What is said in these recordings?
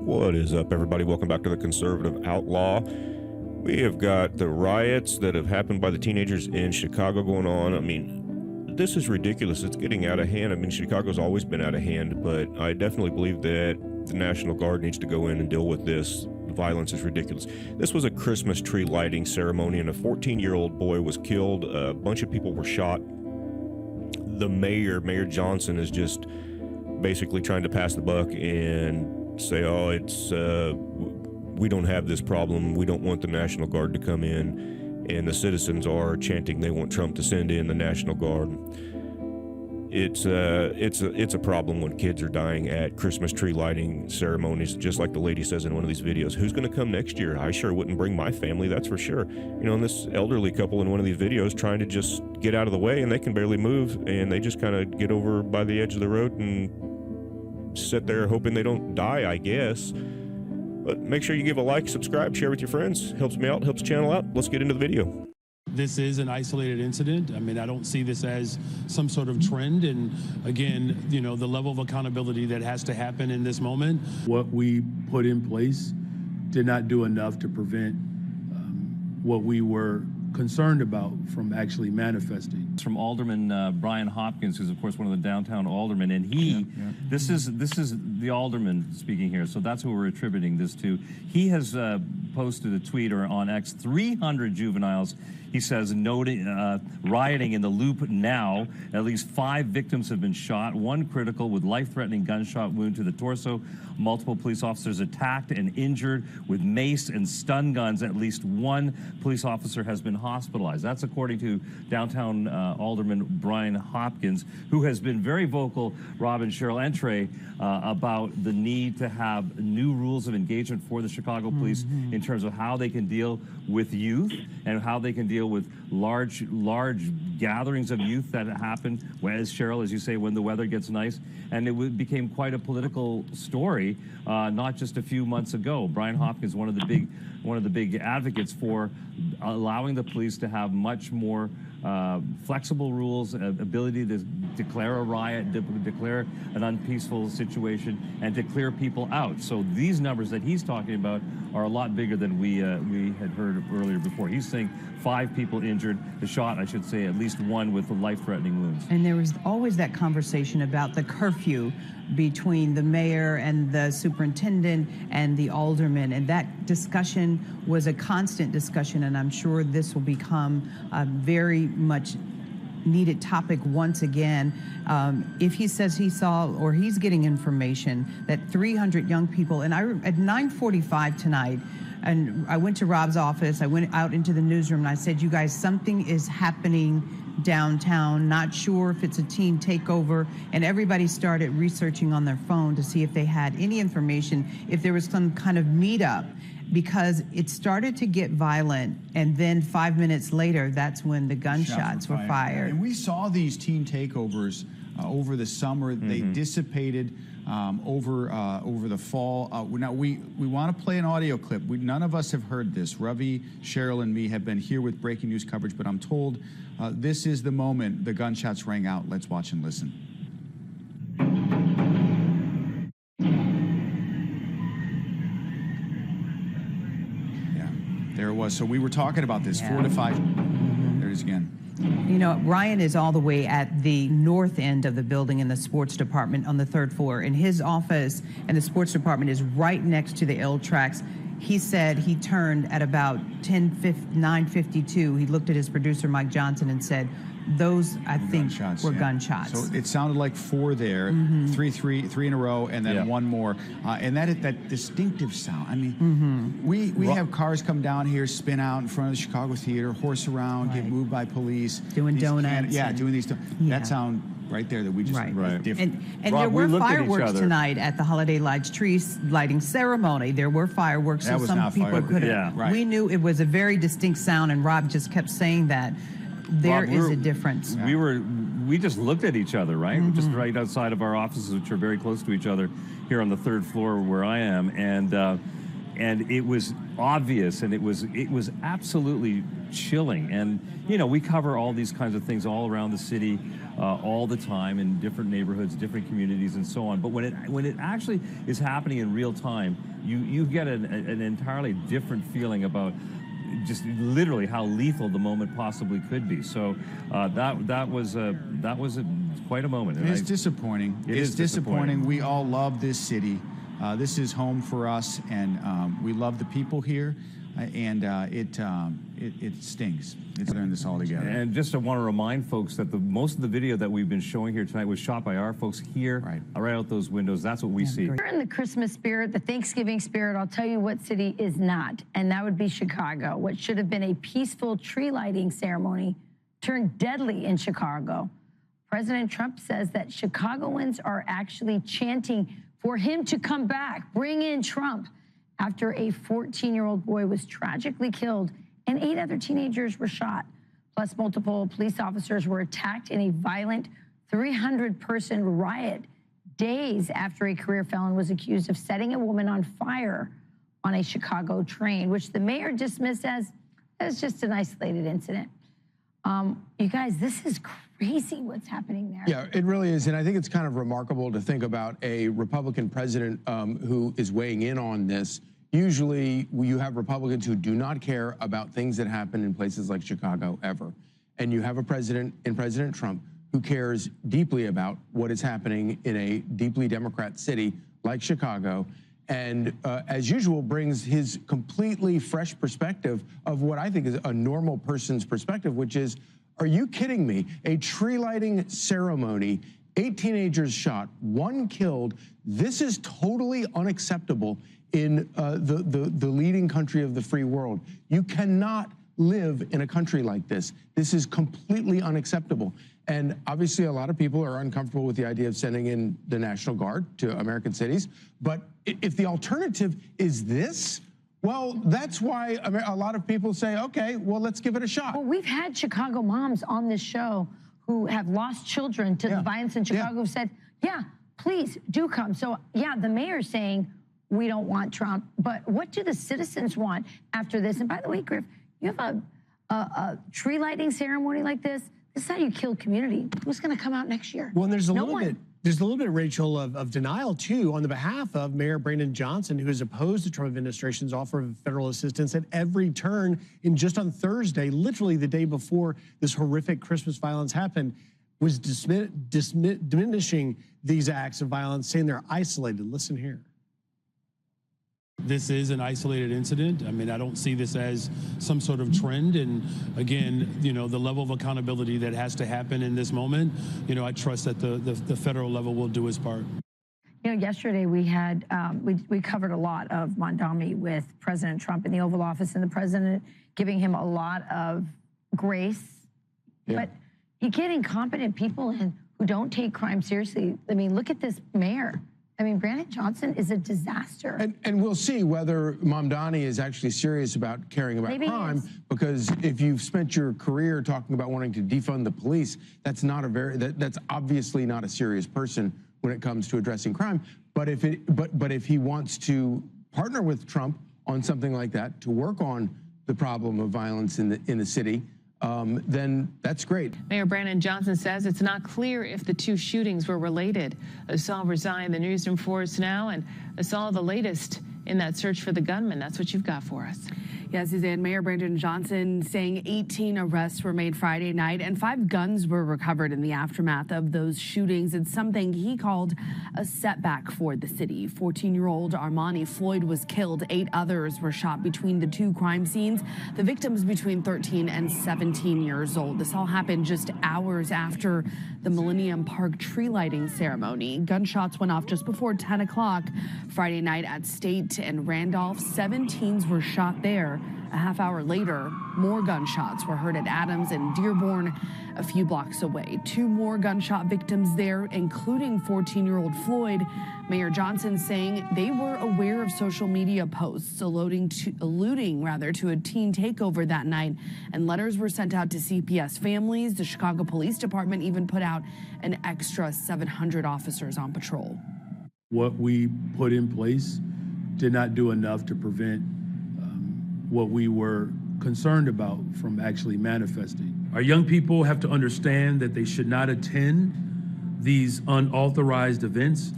What is up, everybody? Welcome back to the Conservative Outlaw. We have got the riots that have happened by the teenagers in Chicago going on. I mean, this is ridiculous. It's getting out of hand. I mean, Chicago's always been out of hand, but I definitely believe that the National Guard needs to go in and deal with this. The violence is ridiculous. This was a Christmas tree lighting ceremony, and a 14-year-old boy was killed. A bunch of people were shot. The Mayor Johnson, is just basically trying to pass the buck and say, oh, it's we don't have this problem. We don't want the National Guard to come in. And the citizens are chanting they want Trump to send in the National Guard. It's a problem when kids are dying at Christmas tree lighting ceremonies, just like the lady says in one of these videos. Who's going to come next year? I sure wouldn't bring my family, that's for sure. You know, and this elderly couple in one of these videos trying to just get out of the way, and they can barely move, and they just kind of get over by the edge of the road and sit there hoping they don't die, I guess. But make sure you give a like, subscribe, share with your friends. Helps me out, helps the channel out. Let's get into the video. This is an isolated incident. I mean, I don't see this as some sort of trend. And again, you know, the level of accountability that has to happen in this moment. What we put in place did not do enough to prevent what we were concerned about from actually manifesting. From Alderman Brian Hopkins, who's of course one of the downtown aldermen, and this is the alderman speaking here, so that's who we're attributing this to. He has posted a tweet on X, 300 juveniles, he says, noting rioting in the Loop now. At least 5 victims have been shot, 1 critical with life-threatening gunshot wound to the torso. Multiple police officers attacked and injured with mace and stun guns. At least 1 police officer has been hospitalized. That's according to downtown Alderman Brian Hopkins, who has been very vocal, Rob and Cheryl and Trey, about the need to have new rules of engagement for the Chicago police in terms of how they can deal with youth and how they can deal with large gatherings of youth that happen, as Cheryl, as you say, when the weather gets nice. And it became quite a political story not just a few months ago. Brian Hopkins, one of the big advocates for allowing the police to have much more flexible rules, ability to declare a riot, declare an unpeaceful situation, and to clear people out. So these numbers that he's talking about are a lot bigger than we had heard earlier before. He's saying 5 people injured, shot, I should say, at least 1 with life-threatening wounds. And there was always that conversation about the curfew between the mayor and the superintendent and the alderman, and that discussion was a constant discussion, and I'm sure this will become a very much needed topic once again. If he says he saw, or he's getting information that 300 young people, and at 9:45 tonight, and I went to Rob's office, I went out into the newsroom, and I said, you guys, something is happening downtown, not sure if it's a teen takeover, and everybody started researching on their phone to see if they had any information, if there was some kind of meetup, because it started to get violent, and then 5 minutes later, that's when the gunshots were fired. And we saw these teen takeovers over the summer. They dissipated over the fall. Now we want to play an audio clip. None of us have heard this. Ravi, Cheryl, and me have been here with breaking news coverage, but I'm told this is the moment the gunshots rang out. Let's watch and listen. Yeah, there it was. So we were talking about this, 4 to 5. There it is again. You know, Ryan is all the way at the north end of the building in the sports department on the 3rd floor. And his office and the sports department is right next to the L tracks. He said he turned at about 9:52. He looked at his producer, Mike Johnson, and said, those, I think, were gunshots. So it sounded like 4 there, 3 in a row, and then 1 more. And that distinctive sound. I mean, we have cars come down here, spin out in front of the Chicago Theater, horse around, get moved by police. Doing donuts. Doing these. That sound right there that we just different. And Rob, there were fireworks tonight at the Holiday Lights tree lighting ceremony. There were fireworks, so some people could have. We knew it was a very distinct sound, and Rob just kept saying that. There is a difference. We just looked at each other, right? We're just right outside of our offices, which are very close to each other here on the 3rd floor where I am, and it was obvious, and it was absolutely chilling. And you know, we cover all these kinds of things all around the city all the time in different neighborhoods, different communities, and so on. But when it actually is happening in real time, you get an entirely different feeling about just literally how lethal the moment possibly could be. So that was quite a moment. It's disappointing. It's disappointing. We all love this city. This is home for us, and we love the people here. And it stings. It's learning this all together. And just I want to remind folks that most of the video that we've been showing here tonight was shot by our folks here, right out those windows. That's what we see. We're in the Christmas spirit, the Thanksgiving spirit. I'll tell you what city is not, and that would be Chicago. What should have been a peaceful tree lighting ceremony turned deadly in Chicago. President Trump says that Chicagoans are actually chanting for him to come back, bring in Trump, after a 14-year-old boy was tragically killed and 8 other teenagers were shot. Plus, multiple police officers were attacked in a violent 300-person riot days after a career felon was accused of setting a woman on fire on a Chicago train, which the mayor dismissed as just an isolated incident. You guys, this is crazy what's happening there. Yeah, it really is. And I think it's kind of remarkable to think about a Republican president who is weighing in on this. Usually you have Republicans who do not care about things that happen in places like Chicago ever. And you have a president in President Trump who cares deeply about what is happening in a deeply Democrat city like Chicago. And as usual, brings his completely fresh perspective of what I think is a normal person's perspective, which is, are you kidding me? A tree lighting ceremony, 8 teenagers shot, 1 killed. This is totally unacceptable in the leading country of the free world. You cannot live in a country like this. This is completely unacceptable. And obviously a lot of people are uncomfortable with the idea of sending in the National Guard to American cities. But if the alternative is this, well, that's why a lot of people say, okay, well, let's give it a shot. Well, we've had Chicago moms on this show who have lost children to the violence in Chicago who said, yeah, please do come. So yeah, the mayor's saying we don't want Trump, but what do the citizens want after this? And by the way, Griff, you have a tree lighting ceremony like this. This is how you kill community. Who's going to come out next year? Well, and there's a little bit, Rachel, of denial, too, on the behalf of Mayor Brandon Johnson, who has opposed the Trump administration's offer of federal assistance at every turn. And just on Thursday, literally the day before this horrific Christmas violence happened, was diminishing these acts of violence, saying they're isolated. Listen here. This is an isolated incident. I mean, I don't see this as some sort of trend. And again, you know, the level of accountability that has to happen in this moment, you know, I trust that the federal level will do its part. You know, yesterday we had, we covered a lot of Mondami with President Trump in the Oval Office, and the president giving him a lot of grace. But you get incompetent people in who don't take crime seriously. I mean, look at this mayor. I mean, Brandon Johnson is a disaster. And we'll see whether Mamdani is actually serious about caring about crime, because if you've spent your career talking about wanting to defund the police, that's not that's obviously not a serious person when it comes to addressing crime. But if he wants to partner with Trump on something like that to work on the problem of violence in the city, then that's great. Mayor Brandon Johnson says it's not clear if the 2 shootings were related. Asal resigned the newsroom for us now, and Asal, the latest in that search for the gunman. That's what you've got for us. Yes, Suzanne, Mayor Brandon Johnson saying 18 arrests were made Friday night and 5 guns were recovered in the aftermath of those shootings. It's something he called a setback for the city. 14-year-old Armani Floyd was killed. 8 others were shot between the 2 crime scenes. The victims between 13 and 17 years old. This all happened just hours after the Millennium Park tree lighting ceremony. Gunshots went off just before 10 o'clock Friday night at State and Randolph. 7 teens were shot there. A half hour later, more gunshots were heard at Adams and Dearborn, a few blocks away. 2 more gunshot victims there, including 14-year-old Floyd. Mayor Johnson saying they were aware of social media posts alluding to a teen takeover that night, and letters were sent out to CPS families. The Chicago Police Department even put out an extra 700 officers on patrol. What we put in place did not do enough to prevent what we were concerned about from actually manifesting. Our young people have to understand that they should not attend these unauthorized events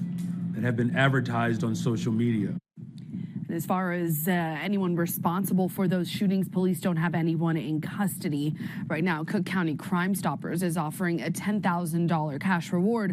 that have been advertised on social media. as far as anyone responsible for those shootings, police don't have anyone in custody right now. Cook County Crime Stoppers is offering a $10,000 cash reward